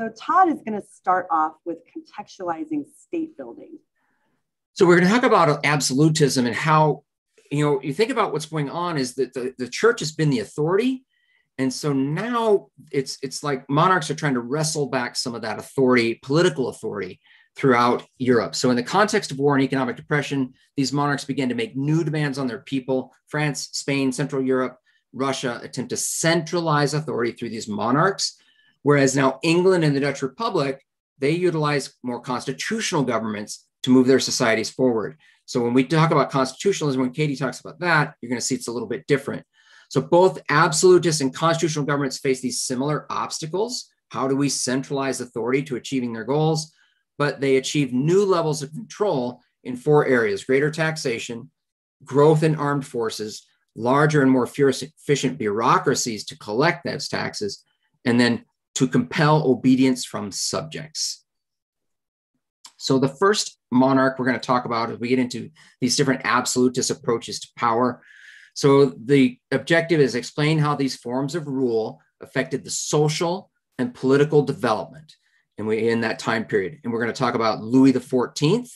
So Todd is going to start off with contextualizing state building. So we're going to talk about absolutism and how, you think about what's going on is that the church has been the authority. And so now it's like monarchs are trying to wrestle back some of that authority, political authority throughout Europe. So in the context of war and economic depression, these monarchs began to make new demands on their people. France, Spain, Central Europe, Russia attempt to centralize authority through these monarchs. Whereas now England and the Dutch Republic, they utilize more constitutional governments to move their societies forward. So when we talk about constitutionalism, when Katie talks about that, you're going to see it's a little bit different. So both absolutist and constitutional governments face these similar obstacles. How do we centralize authority to achieving their goals? But they achieve new levels of control in 4 areas: greater taxation, growth in armed forces, larger and more efficient bureaucracies to collect those taxes, and then to compel obedience from subjects. So the first monarch we're going to talk about as we get into these different absolutist approaches to power. So the objective is explain how these forms of rule affected the social and political development in that time period. And we're going to talk about Louis XIV,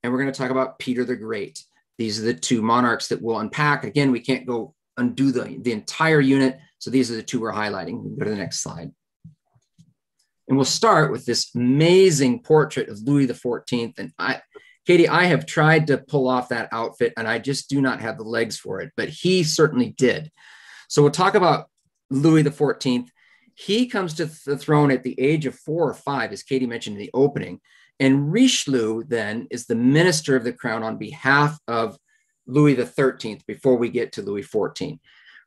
and we're going to talk about Peter the Great. These are the 2 monarchs that we'll unpack. Again, we can't go undo the entire unit. So these are the 2 we're highlighting. We can go to the next slide. And we'll start with this amazing portrait of Louis XIV. And Katie, I have tried to pull off that outfit and I just do not have the legs for it, but he certainly did. So we'll talk about Louis XIV. He comes to the throne at the age of 4 or 5, as Katie mentioned in the opening. And Richelieu then is the minister of the crown on behalf of Louis XIII before we get to Louis XIV.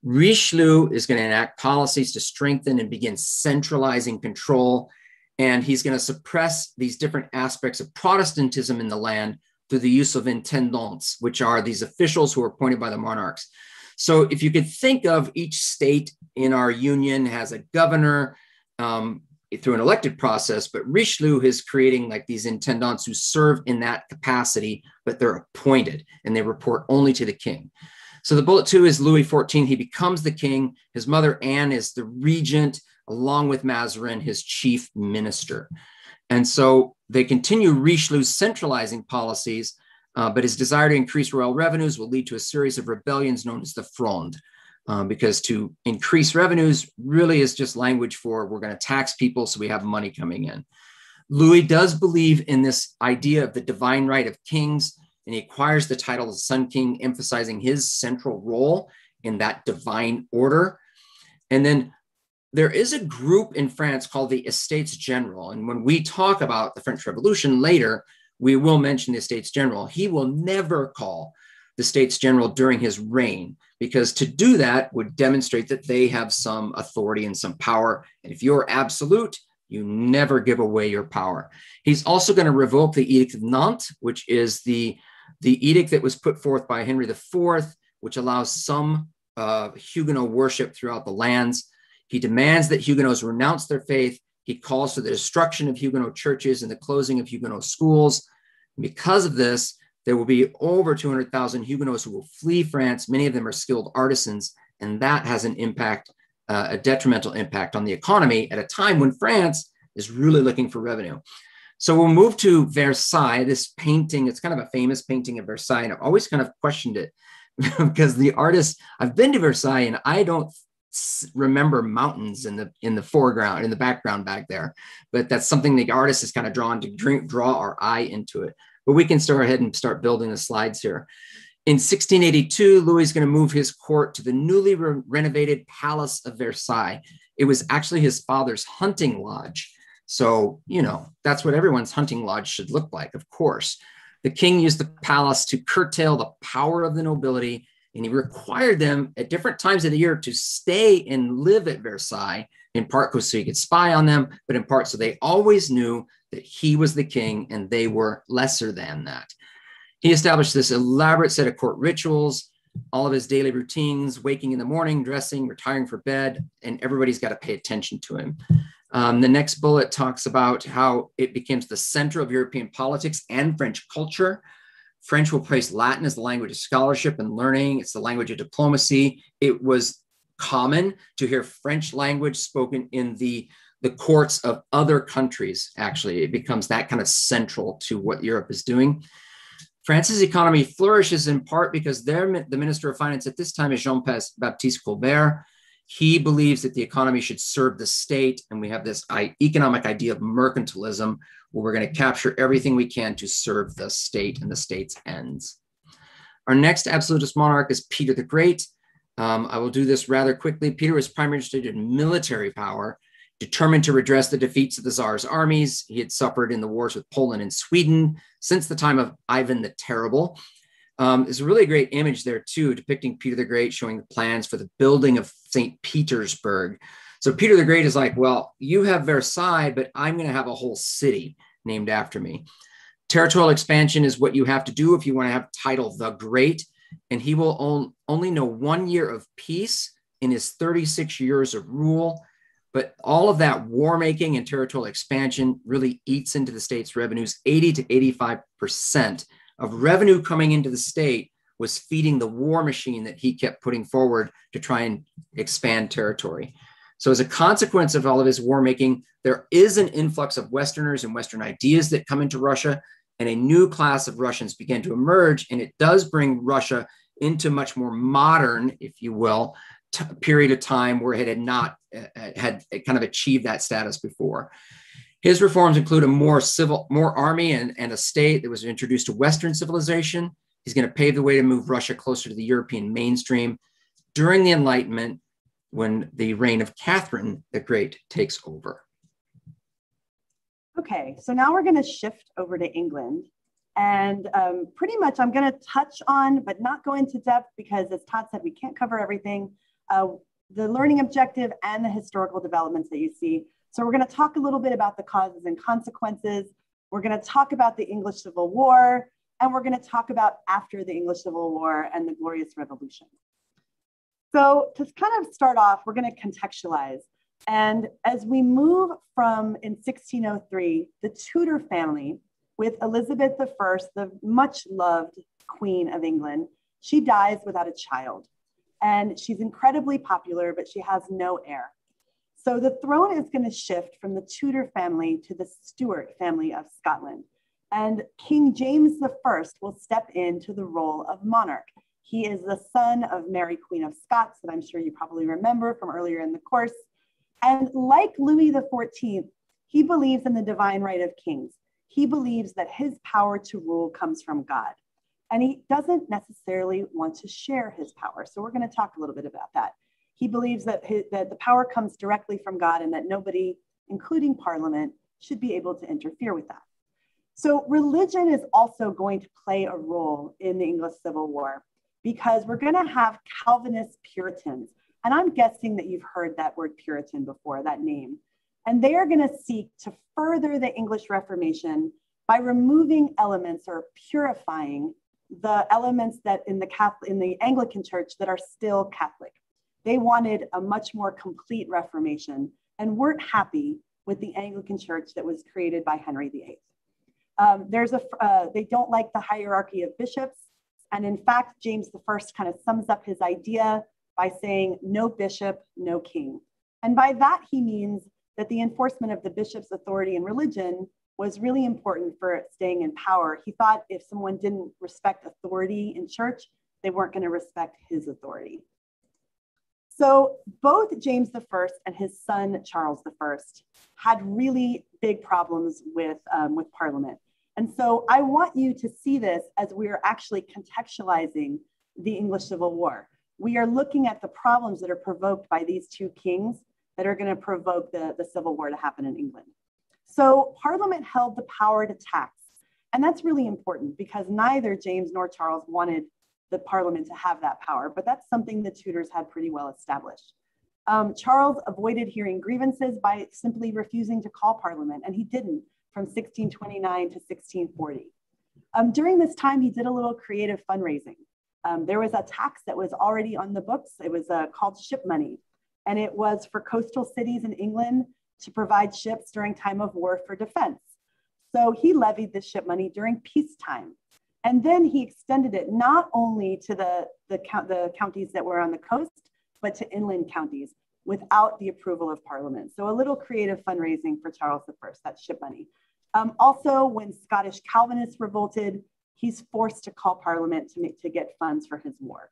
Richelieu is going to enact policies to strengthen and begin centralizing control. And he's going to suppress these different aspects of Protestantism in the land through the use of intendants, which are these officials who are appointed by the monarchs. So if you could think of each state in our union has a governor through an elected process, but Richelieu is creating like these intendants who serve in that capacity, but they're appointed and they report only to the king. So the bullet 2 is Louis XIV. He becomes the king. His mother, Anne, is the regent, along with Mazarin, his chief minister. And so they continue Richelieu's centralizing policies, but his desire to increase royal revenues will lead to a series of rebellions known as the Fronde, because to increase revenues really is just language for we're going to tax people so we have money coming in. Louis does believe in this idea of the divine right of kings, and he acquires the title of Sun King, emphasizing his central role in that divine order. And then there is a group in France called the Estates General. And when we talk about the French Revolution later, we will mention the Estates General. He will never call the States General during his reign, because to do that would demonstrate that they have some authority and some power. And if you're absolute, you never give away your power. He's also going to revoke the Edict of Nantes, which is the edict that was put forth by Henry IV, which allows some Huguenot worship throughout the lands. He demands that Huguenots renounce their faith. He calls for the destruction of Huguenot churches and the closing of Huguenot schools. Because of this, there will be over 200,000 Huguenots who will flee France. Many of them are skilled artisans, and that has an impact, a detrimental impact on the economy at a time when France is really looking for revenue. So we'll move to Versailles, this painting. It's kind of a famous painting of Versailles, and I've always kind of questioned it because the artist, I've been to Versailles and I don't remember mountains in the foreground, in the background back there, but that's something the artist is kind of drawn to draw our eye into it. But we can start ahead and start building the slides here. In 1682, Louis is going to move his court to the newly renovated Palace of Versailles. It was actually his father's hunting lodge. So, that's what everyone's hunting lodge should look like, of course. The king used the palace to curtail the power of the nobility, and he required them at different times of the year to stay and live at Versailles, in part so he could spy on them, but in part so they always knew that he was the king and they were lesser than that. He established this elaborate set of court rituals, all of his daily routines, waking in the morning, dressing, retiring for bed, and everybody's got to pay attention to him. The next bullet talks about how it becomes the center of European politics and French culture. French will place Latin as the language of scholarship and learning. It's the language of diplomacy. It was common to hear French language spoken in the the courts of other countries. Actually, it becomes that kind of central to what Europe is doing. France's economy flourishes in part because the Minister of Finance at this time is Jean-Baptiste Colbert. He believes that the economy should serve the state, and we have this economic idea of mercantilism, where we're going to capture everything we can to serve the state and the state's ends. Our next absolutist monarch is Peter the Great. I will do this rather quickly. Peter was primarily interested in military power, determined to redress the defeats of the Tsar's armies. He had suffered in the wars with Poland and Sweden since the time of Ivan the Terrible. There's a really great image there too, depicting Peter the Great, showing the plans for the building of St. Petersburg. So Peter the Great is like, well, you have Versailles, but I'm going to have a whole city named after me. Territorial expansion is what you have to do if you want to have title the Great. And he will only know 1 year of peace in his 36 years of rule. But all of that war making and territorial expansion really eats into the state's revenues. 80 to 85% of revenue coming into the state was feeding the war machine that he kept putting forward to try and expand territory. So as a consequence of all of his war making, there is an influx of Westerners and Western ideas that come into Russia, and a new class of Russians began to emerge. And it does bring Russia into much more modern, if you will, period of time where it had not had kind of achieved that status before. His reforms include a more army and a state that was introduced to Western civilization. He's going to pave the way to move Russia closer to the European mainstream during the Enlightenment, when the reign of Catherine the Great takes over. Okay, so now we're going to shift over to England. And pretty much I'm going to touch on, but not go into depth, because as Todd said, we can't cover everything. The learning objective and the historical developments that you see. So we're going to talk a little bit about the causes and consequences. We're going to talk about the English Civil War, and we're going to talk about after the English Civil War and the Glorious Revolution. So to kind of start off, we're going to contextualize. And as we move from in 1603, the Tudor family with Elizabeth I, the much loved Queen of England, she dies without a child. And she's incredibly popular, but she has no heir. So the throne is going to shift from the Tudor family to the Stuart family of Scotland. And King James I will step into the role of monarch. He is the son of Mary, Queen of Scots, that I'm sure you probably remember from earlier in the course. And like Louis XIV, he believes in the divine right of kings. He believes that his power to rule comes from God. And he doesn't necessarily want to share his power. So we're going to talk a little bit about that. He believes that the power comes directly from God, and that nobody, including Parliament, should be able to interfere with that. So religion is also going to play a role in the English Civil War, because we're going to have Calvinist Puritans. And I'm guessing that you've heard that word Puritan before, that name. And they are going to seek to further the English Reformation by removing elements or purifying the elements that in the Anglican Church that are still Catholic. They wanted a much more complete Reformation and weren't happy with the Anglican Church that was created by Henry VIII. They don't like the hierarchy of bishops. And in fact, James I kind of sums up his idea by saying, no bishop, no king. And by that, he means that the enforcement of the bishop's authority in religion was really important for staying in power. He thought if someone didn't respect authority in church, they weren't going to respect his authority. So both James I and his son, Charles I, had really big problems with Parliament. And so I want you to see this as we are actually contextualizing the English Civil War. We are looking at the problems that are provoked by these two kings that are going to provoke the Civil War to happen in England. So Parliament held the power to tax. And that's really important, because neither James nor Charles wanted the Parliament to have that power, but that's something the Tudors had pretty well established. Charles avoided hearing grievances by simply refusing to call Parliament, and he didn't from 1629 to 1640. During this time, he did a little creative fundraising. There was a tax that was already on the books. It was called ship money, and it was for coastal cities in England to provide ships during time of war for defense. So he levied this ship money during peacetime. And then he extended it not only to the counties that were on the coast, but to inland counties. without the approval of Parliament. So a little creative fundraising for Charles I, that's ship money. Also, when Scottish Calvinists revolted, he's forced to call Parliament to get funds for his war.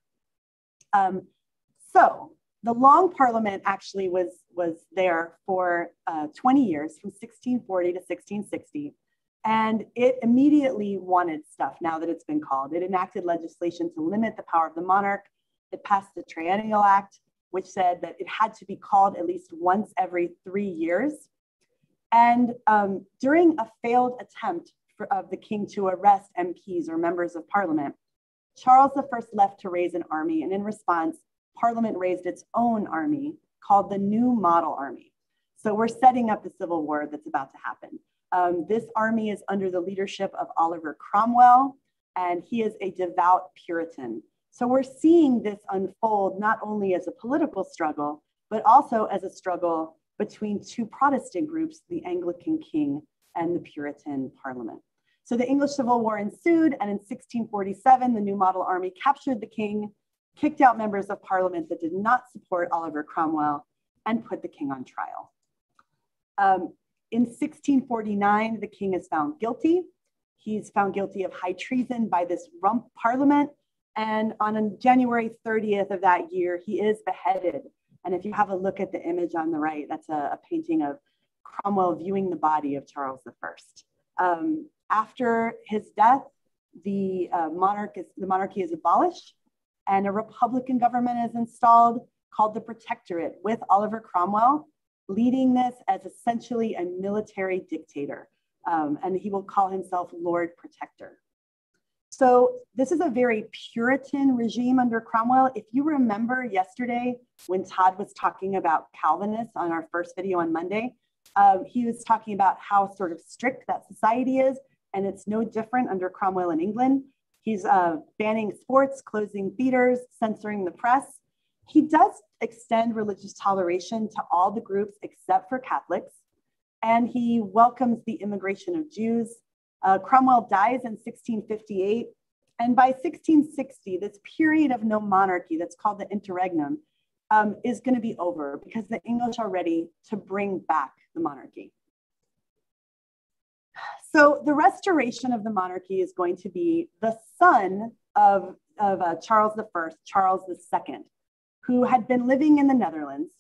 So the Long Parliament actually was there for 20 years, from 1640 to 1660. And it immediately wanted stuff now that it's been called. It enacted legislation to limit the power of the monarch. It passed the Triennial Act, which said that it had to be called at least once every 3 years. And during a failed attempt of the king to arrest MPs or members of Parliament, Charles I left to raise an army, and in response, Parliament raised its own army called the New Model Army. So we're setting up the civil war that's about to happen. This army is under the leadership of Oliver Cromwell, and he is a devout Puritan. So we're seeing this unfold not only as a political struggle, but also as a struggle between two Protestant groups, the Anglican king and the Puritan Parliament. So the English Civil War ensued, and in 1647, the New Model Army captured the king, kicked out members of Parliament that did not support Oliver Cromwell, and put the king on trial. In 1649, the king is found guilty. He's found guilty of high treason by this rump parliament. And on January 30th of that year, he is beheaded. And if you have a look at the image on the right, that's a painting of Cromwell viewing the body of Charles I. After his death, the monarchy is abolished, and a Republican government is installed called the Protectorate, with Oliver Cromwell leading this as essentially a military dictator. And he will call himself Lord Protector. So this is a very Puritan regime under Cromwell. If you remember yesterday when Todd was talking about Calvinists on our first video on Monday, he was talking about how sort of strict that society is, and it's no different under Cromwell in England. He's banning sports, closing theaters, censoring the press. He does extend religious toleration to all the groups except for Catholics, and he welcomes the immigration of Jews. Cromwell dies in 1658, and by 1660, this period of no monarchy that's called the interregnum is going to be over because the English are ready to bring back the monarchy. So the restoration of the monarchy is going to be the son of Charles I, Charles II, who had been living in the Netherlands.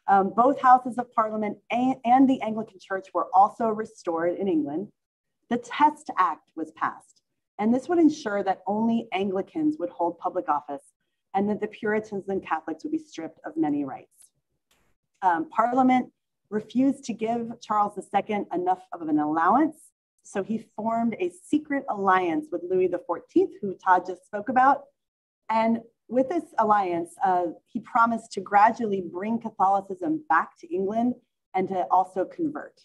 Both houses of parliament and the Anglican Church were also restored in England. The Test Act was passed, and this would ensure that only Anglicans would hold public office and that the Puritans and Catholics would be stripped of many rights. Parliament refused to give Charles II enough of an allowance, so he formed a secret alliance with Louis XIV, who Todd just spoke about. And with this alliance, he promised to gradually bring Catholicism back to England and to also convert.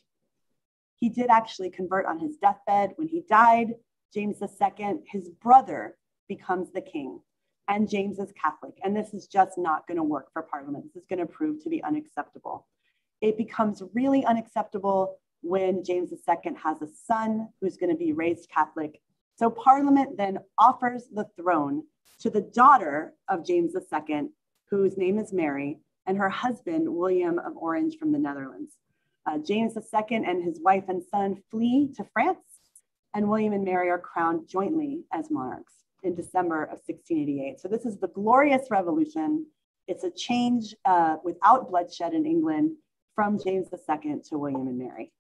He did actually convert on his deathbed. When he died, James II, his brother, becomes the king, and James is Catholic. And this is just not going to work for Parliament. This is going to prove to be unacceptable. It becomes really unacceptable when James II has a son who's going to be raised Catholic. So Parliament then offers the throne to the daughter of James II, whose name is Mary, and her husband, William of Orange from the Netherlands. James II and his wife and son flee to France, and William and Mary are crowned jointly as monarchs in December of 1688. So this is the Glorious Revolution. It's a change without bloodshed in England from James II to William and Mary.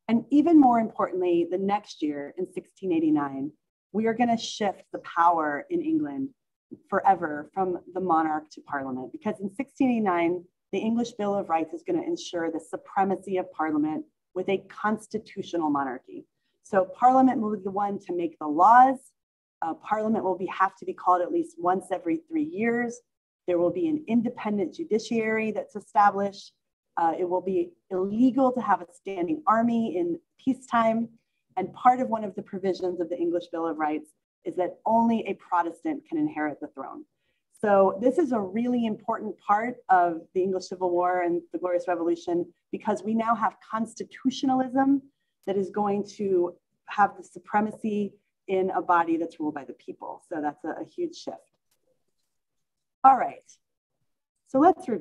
And even more importantly, the next year in 1689, we are going to shift the power in England forever from the monarch to Parliament, because in 1689, the English Bill of Rights is going to ensure the supremacy of Parliament with a constitutional monarchy. So Parliament will be the one to make the laws. Parliament will have to be called at least once every 3 years. There will be an independent judiciary that's established. It will be illegal to have a standing army in peacetime. And part of one of the provisions of the English Bill of Rights is that only a Protestant can inherit the throne. So this is a really important part of the English Civil War and the Glorious Revolution, because we now have constitutionalism that is going to have the supremacy in a body that's ruled by the people. So that's a huge shift. All right, so let's review.